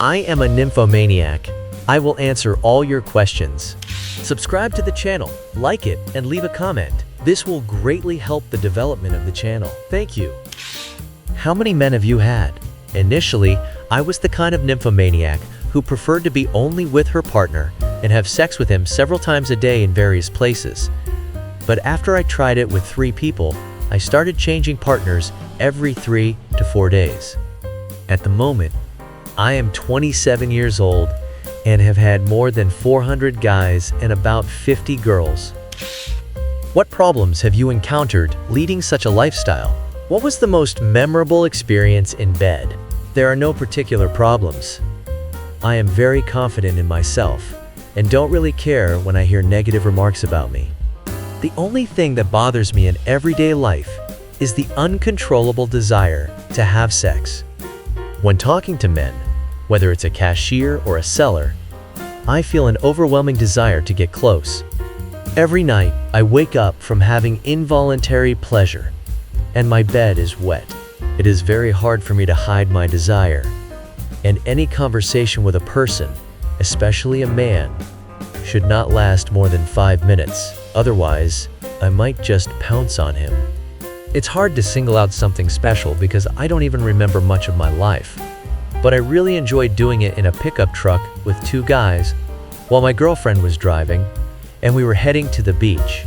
I am a nymphomaniac. I will answer all your questions. Subscribe to the channel, like it, and leave a comment. This will greatly help the development of the channel. Thank you. How many men have you had? Initially, I was the kind of nymphomaniac who preferred to be only with her partner and have sex with him several times a day in various places. But after I tried it with 3 people, I started changing partners every 3 to 4 days. At the moment, I am 27 years old and have had more than 400 guys and about 50 girls. What problems have you encountered leading such a lifestyle? What was the most memorable experience in bed? There are no particular problems. I am very confident in myself and don't really care when I hear negative remarks about me. The only thing that bothers me in everyday life is the uncontrollable desire to have sex. When talking to men, whether it's a cashier or a seller, I feel an overwhelming desire to get close. Every night, I wake up from having involuntary pleasure, and my bed is wet. It is very hard for me to hide my desire, and any conversation with a person, especially a man, should not last more than 5 minutes. Otherwise, I might just pounce on him. It's hard to single out something special because I don't even remember much of my life. But I really enjoyed doing it in a pickup truck with 2 guys while my girlfriend was driving, and we were heading to the beach.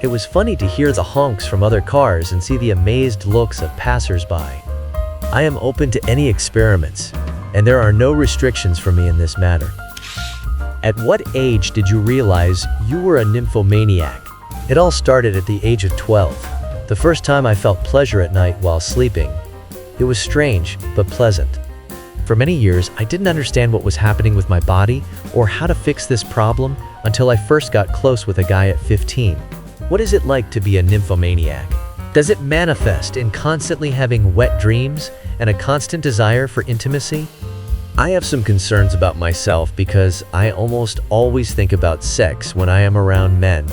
It was funny to hear the honks from other cars and see the amazed looks of passers-by. I am open to any experiments, and there are no restrictions for me in this matter. At what age did you realize you were a nymphomaniac? It all started at the age of 12. The first time I felt pleasure at night while sleeping. It was strange, but pleasant. For many years, I didn't understand what was happening with my body or how to fix this problem until I first got close with a guy at 15. What is it like to be a nymphomaniac? Does it manifest in constantly having wet dreams and a constant desire for intimacy? I have some concerns about myself because I almost always think about sex when I am around men.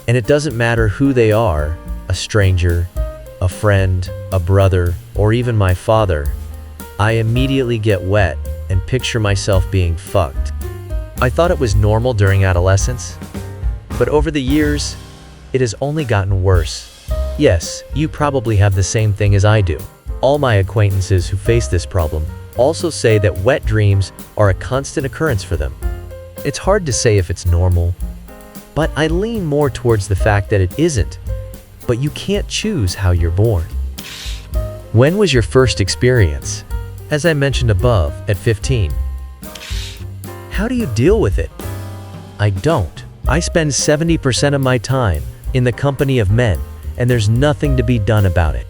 And it doesn't matter who they are, a stranger, a friend, a brother, or even my father. I immediately get wet and picture myself being fucked. I thought it was normal during adolescence, but over the years, it has only gotten worse. Yes, you probably have the same thing as I do. All my acquaintances who face this problem also say that wet dreams are a constant occurrence for them. It's hard to say if it's normal, but I lean more towards the fact that it isn't. But you can't choose how you're born. When was your first experience? As I mentioned above, at 15. How do you deal with it? I don't. I spend 70% of my time in the company of men, and there's nothing to be done about it.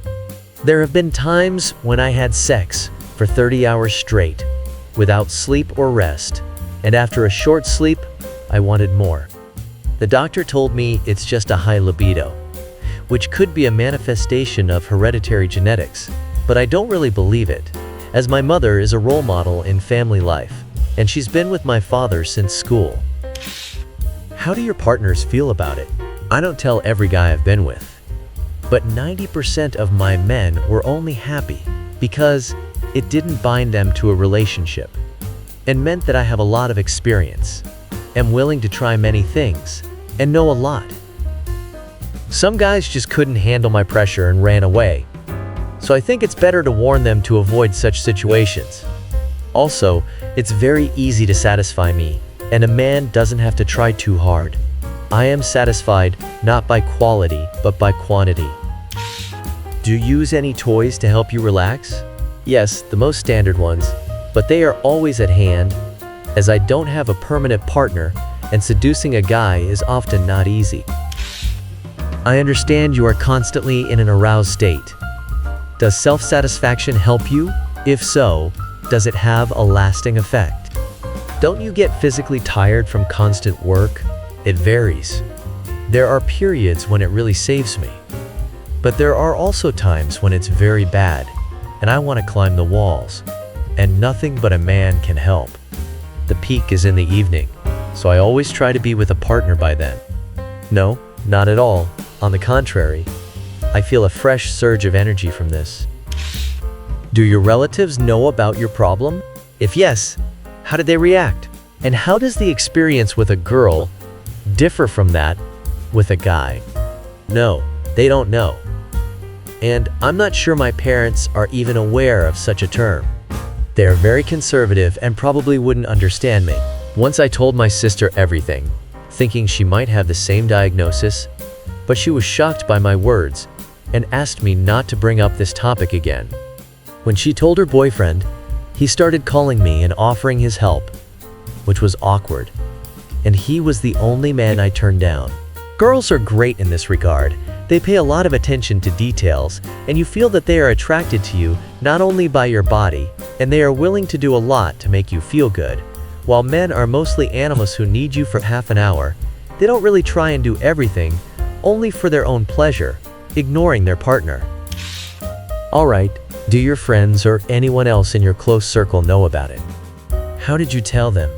There have been times when I had sex for 30 hours straight, without sleep or rest, and after a short sleep, I wanted more. The doctor told me it's just a high libido, which could be a manifestation of hereditary genetics, but I don't really believe it, as my mother is a role model in family life, and she's been with my father since school. How do your partners feel about it? I don't tell every guy I've been with, but 90% of my men were only happy because it didn't bind them to a relationship, and meant that I have a lot of experience, am willing to try many things, and know a lot. Some guys just couldn't handle my pressure and ran away, so I think it's better to warn them to avoid such situations. Also, it's very easy to satisfy me, and a man doesn't have to try too hard. I am satisfied not by quality, but by quantity. Do you use any toys to help you relax? Yes, the most standard ones, but they are always at hand, as I don't have a permanent partner, and seducing a guy is often not easy. I understand you are constantly in an aroused state. Does self-satisfaction help you? If so, does it have a lasting effect? Don't you get physically tired from constant work? It varies. There are periods when it really saves me. But there are also times when it's very bad, and I want to climb the walls, and nothing but a man can help. The peak is in the evening, so I always try to be with a partner by then. No, not at all. On the contrary, I feel a fresh surge of energy from this. Do your relatives know about your problem? If yes, how did they react? And how does the experience with a girl differ from that with a guy? No, they don't know. And I'm not sure my parents are even aware of such a term. They are very conservative and probably wouldn't understand me. Once I told my sister everything, thinking she might have the same diagnosis, but she was shocked by my words and asked me not to bring up this topic again. When she told her boyfriend, he started calling me and offering his help, which was awkward, and he was the only man I turned down. Girls are great in this regard. They pay a lot of attention to details, and you feel that they are attracted to you not only by your body, and they are willing to do a lot to make you feel good. While men are mostly animals who need you for half an hour, they don't really try and do everything, only for their own pleasure, ignoring their partner. Alright, do your friends or anyone else in your close circle know about it? How did you tell them?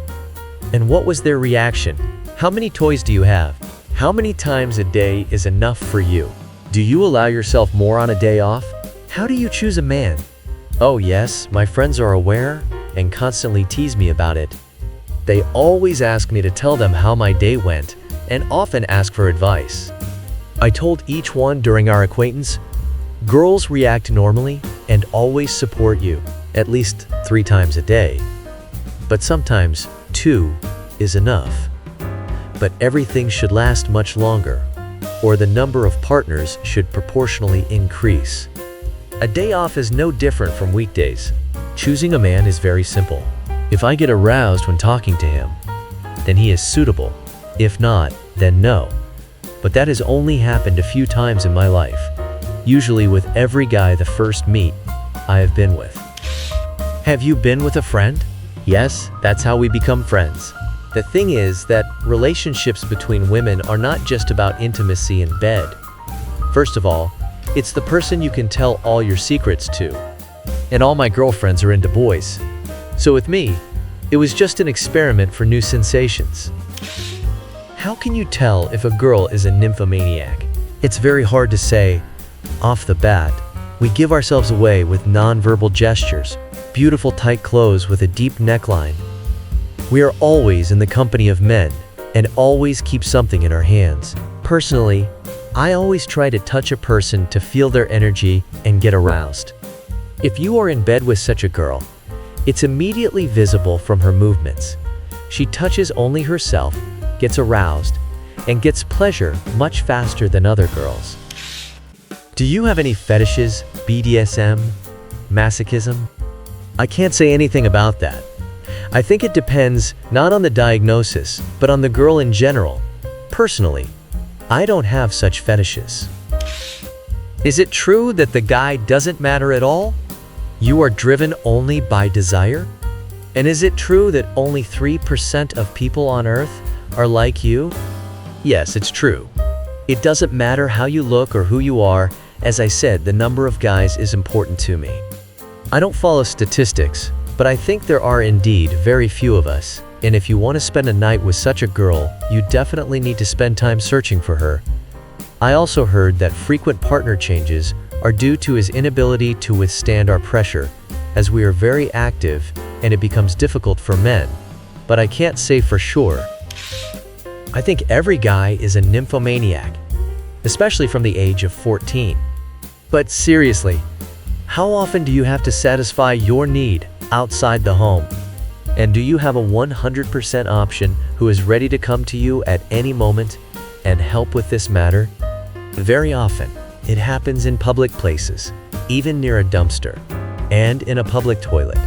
And what was their reaction? How many toys do you have? How many times a day is enough for you? Do you allow yourself more on a day off? How do you choose a man? Oh yes, my friends are aware and constantly tease me about it. They always ask me to tell them how my day went and often ask for advice. I told each one during our acquaintance, girls react normally and always support you, at least 3 times a day. But sometimes 2 is enough. But everything should last much longer, or the number of partners should proportionally increase. A day off is no different from weekdays. Choosing a man is very simple. If I get aroused when talking to him, then he is suitable. If not, then no. But that has only happened a few times in my life, usually with every guy the first meet I have been with. Have you been with a friend? Yes, that's how we become friends. The thing is that relationships between women are not just about intimacy in bed. First of all, it's the person you can tell all your secrets to. And all my girlfriends are into boys. So with me, it was just an experiment for new sensations. How can you tell if a girl is a nymphomaniac? It's very hard to say. Off the bat, we give ourselves away with non-verbal gestures, beautiful tight clothes with a deep neckline. We are always in the company of men and always keep something in our hands. Personally, I always try to touch a person to feel their energy and get aroused. If you are in bed with such a girl, it's immediately visible from her movements. She touches only herself, gets aroused, and gets pleasure much faster than other girls. Do you have any fetishes, BDSM, masochism? I can't say anything about that. I think it depends not on the diagnosis, but on the girl in general. Personally, I don't have such fetishes. Is it true that the guy doesn't matter at all? You are driven only by desire? And is it true that only 3% of people on Earth are like you? Yes, it's true. It doesn't matter how you look or who you are. As I said, the number of guys is important to me. I don't follow statistics, but I think there are indeed very few of us. And if you want to spend a night with such a girl, you definitely need to spend time searching for her. I also heard that frequent partner changes are due to his inability to withstand our pressure, as we are very active and it becomes difficult for men. But I can't say for sure. I think every guy is a nymphomaniac, especially from the age of 14. But seriously, how often do you have to satisfy your need outside the home? And do you have a 100% option who is ready to come to you at any moment and help with this matter? Very often, it happens in public places, even near a dumpster, and in a public toilet.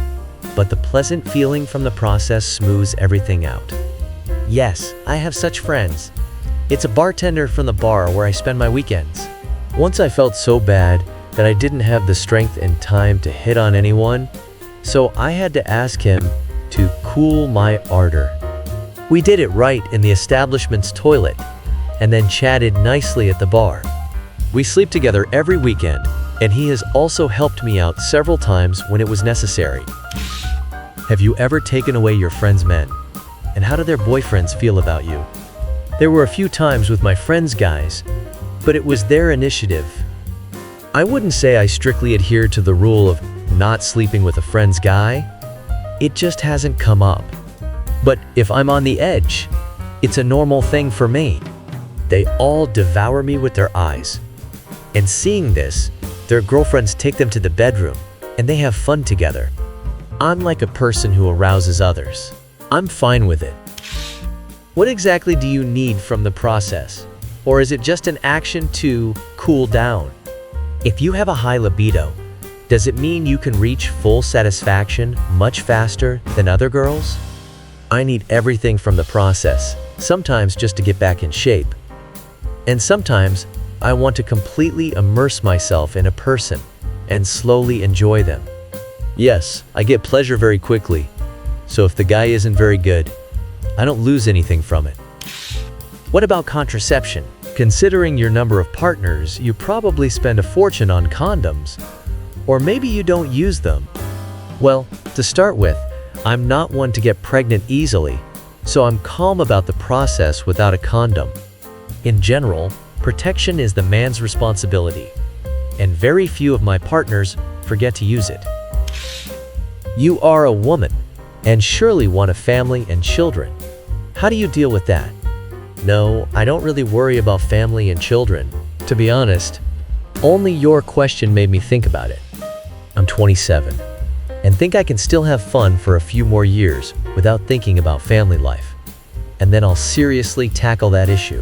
But the pleasant feeling from the process smooths everything out. Yes, I have such friends. It's a bartender from the bar where I spend my weekends. Once I felt so bad that I didn't have the strength and time to hit on anyone, so I had to ask him to cool my ardor. We did it right in the establishment's toilet, and then chatted nicely at the bar. We sleep together every weekend, and he has also helped me out several times when it was necessary. Have you ever taken away your friends' men? And how do their boyfriends feel about you? There were a few times with my friends' guys, but it was their initiative. I wouldn't say I strictly adhered to the rule of not sleeping with a friend's guy, It just hasn't come up. But if I'm on the edge, it's a normal thing for me. They all devour me with their eyes. And seeing this, their girlfriends take them to the bedroom, and they have fun together. I'm like a person who arouses others. I'm fine with it. What exactly do you need from the process? Or is it just an action to cool down? If you have a high libido, does it mean you can reach full satisfaction much faster than other girls? I need everything from the process, sometimes just to get back in shape. And sometimes I want to completely immerse myself in a person and slowly enjoy them. Yes, I get pleasure very quickly, so if the guy isn't very good, I don't lose anything from it. What about contraception? Considering your number of partners, you probably spend a fortune on condoms, or maybe you don't use them. Well, to start with, I'm not one to get pregnant easily, so I'm calm about the process without a condom. In general, protection is the man's responsibility, and very few of my partners forget to use it. You are a woman, and surely want a family and children. How do you deal with that? No, I don't really worry about family and children. To be honest, only your question made me think about it. I'm 27, and think I can still have fun for a few more years without thinking about family life. And then I'll seriously tackle that issue.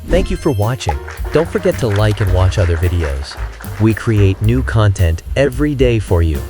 Thank you for watching. Don't forget to like and watch other videos. We create new content every day for you.